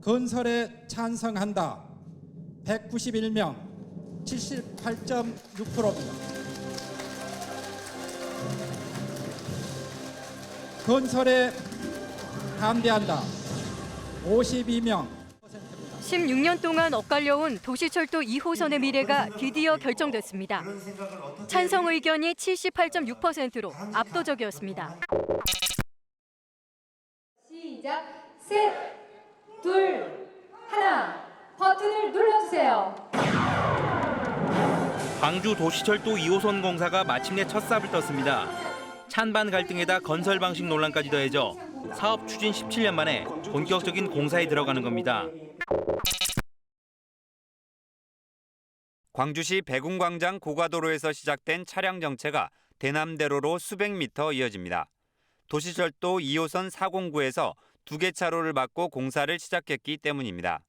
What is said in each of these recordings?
건설에 찬성한다 191명 78.6%입니다. 건설에 반대한다 52명 16년 동안 엇갈려온 도시철도 2호선의 미래가 드디어 결정됐습니다. 찬성 의견이 78.6%로 압도적이었습니다. 시작. 셋, 둘, 하나. 버튼을 눌러주세요. 광주 도시철도 2호선 공사가 마침내 첫 삽을 떴습니다. 찬반 갈등에다 건설 방식 논란까지 더해져 사업 추진 17년 만에 본격적인 공사에 들어가는 겁니다. 광주시 백운광장 고가도로에서 시작된 차량 정체가 대남대로로 수백 미터 이어집니다. 도시철도 2호선 409에서 2개 차로를 막고 공사를 시작했기 때문입니다.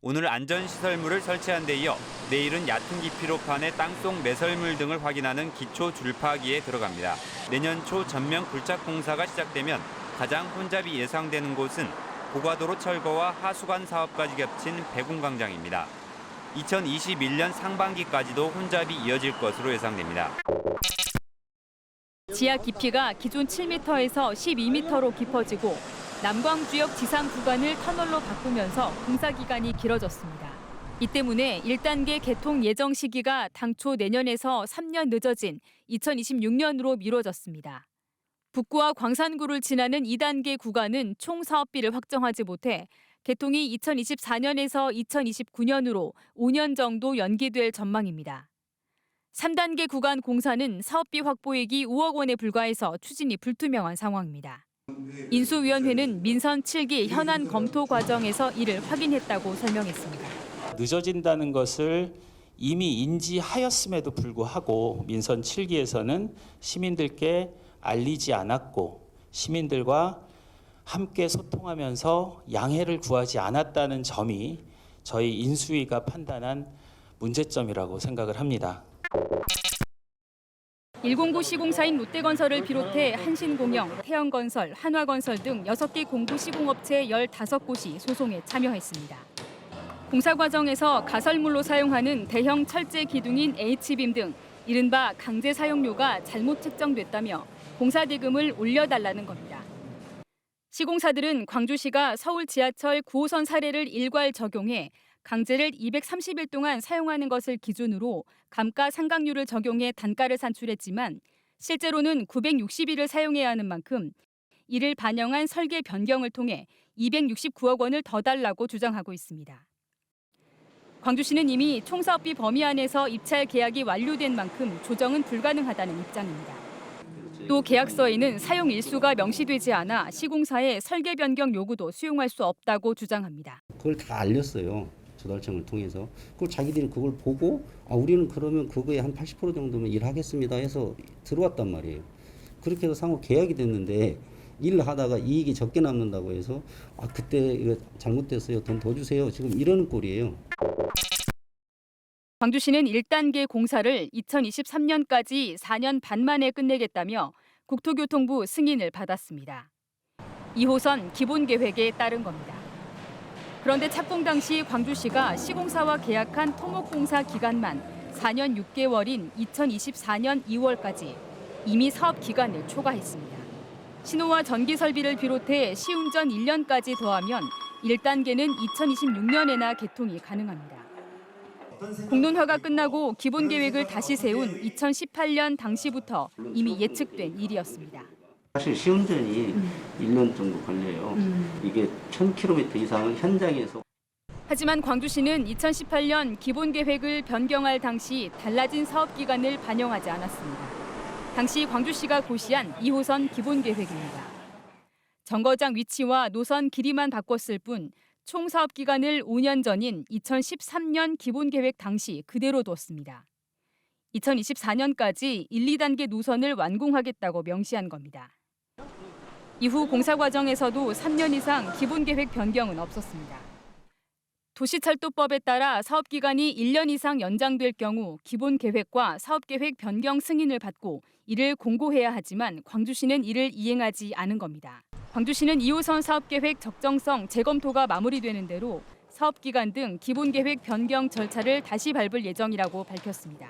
오늘 안전시설물을 설치한 데 이어 내일은 얕은 깊이로 파내 땅속 매설물 등을 확인하는 기초 줄파기에 들어갑니다. 내년 초 전면 굴착 공사가 시작되면 가장 혼잡이 예상되는 곳은 고가도로 철거와 하수관 사업까지 겹친 백운광장입니다. 2021년 상반기까지도 혼잡이 이어질 것으로 예상됩니다. 지하 깊이가 기존 7m에서 12m로 깊어지고 남광주역 지상 구간을 터널로 바꾸면서 공사 기간이 길어졌습니다. 이 때문에 1단계 개통 예정 시기가 당초 내년에서 3년 늦어진 2026년으로 미뤄졌습니다. 북구와 광산구를 지나는 2단계 구간은 총 사업비를 확정하지 못해 개통이 2024년에서 2029년으로 5년 정도 연기될 전망입니다. 3단계 구간 공사는 사업비 확보액이 5억 원에 불과해서 추진이 불투명한 상황입니다. 인수위원회는 민선 7기 현안 검토 과정에서 이를 확인했다고 설명했습니다. 늦어진다는 것을 이미 인지하였음에도 불구하고 민선 7기에서는 시민들께 알리지 않았고 시민들과 함께 소통하면서 양해를 구하지 않았다는 점이 저희 인수위가 판단한 문제점이라고 생각을 합니다. 109 시공사인 롯데건설을 비롯해 한신공영, 태영건설, 한화건설 등 6개 공구 시공업체 15곳이 소송에 참여했습니다. 공사 과정에서 가설물로 사용하는 대형 철제 기둥인 H빔 등 이른바 강제 사용료가 잘못 책정됐다며 공사 대금을 올려달라는 겁니다. 시공사들은 광주시가 서울 지하철 9호선 사례를 일괄 적용해 강제를 230일 동안 사용하는 것을 기준으로 감가상각률을 적용해 단가를 산출했지만 실제로는 960일을 사용해야 하는 만큼 이를 반영한 설계 변경을 통해 269억 원을 더 달라고 주장하고 있습니다. 광주시는 이미 총사업비 범위 안에서 입찰 계약이 완료된 만큼 조정은 불가능하다는 입장입니다. 또 계약서에는 사용 일수가 명시되지 않아 시공사의 설계 변경 요구도 수용할 수 없다고 주장합니다. 그걸 다 알렸어요. 조달청을 통해서. 그걸 자기들이 그걸 보고 우리는 그러면 그거에 한 80% 정도면 일하겠습니다 해서 들어왔단 말이에요. 그렇게 해서 상호 계약이 됐는데 일을 하다가 이익이 적게 남는다고 해서 그때 이거 잘못됐어요. 돈 더 주세요. 지금 이러는 꼴이에요. 광주시는 1단계 공사를 2023년까지 4년 반 만에 끝내겠다며 국토교통부 승인을 받았습니다. 2호선 기본계획에 따른 겁니다. 그런데 착공 당시 광주시가 시공사와 계약한 토목공사 기간만 4년 6개월인 2024년 2월까지 이미 사업 기간을 초과했습니다. 신호와 전기 설비를 비롯해 시운전 1년까지 더하면 1단계는 2026년에나 개통이 가능합니다. 공론화가 끝나고 기본 계획을 다시 세운 2018년 당시부터 이미 예측된 일이었습니다. 사실 시운전이 1년 정도 걸려요. 이게 1000km 이상은 현장에서. 하지만 광주시는 2018년 기본 계획을 변경할 당시 달라진 사업 기간을 반영하지 않았습니다. 당시 광주시가 고시한 2호선 기본 계획입니다. 정거장 위치와 노선 길이만 바꿨을 뿐 총 사업 기간을 5년 전인 2013년 기본 계획 당시 그대로 뒀습니다. 2024년까지 1, 2단계 노선을 완공하겠다고 명시한 겁니다. 이후 공사 과정에서도 3년 이상 기본 계획 변경은 없었습니다. 도시철도법에 따라 사업 기간이 1년 이상 연장될 경우 기본 계획과 사업 계획 변경 승인을 받고 이를 공고해야 하지만 광주시는 이를 이행하지 않은 겁니다. 광주시는 2호선 사업계획 적정성 재검토가 마무리되는 대로 사업기간 등 기본계획 변경 절차를 다시 밟을 예정이라고 밝혔습니다.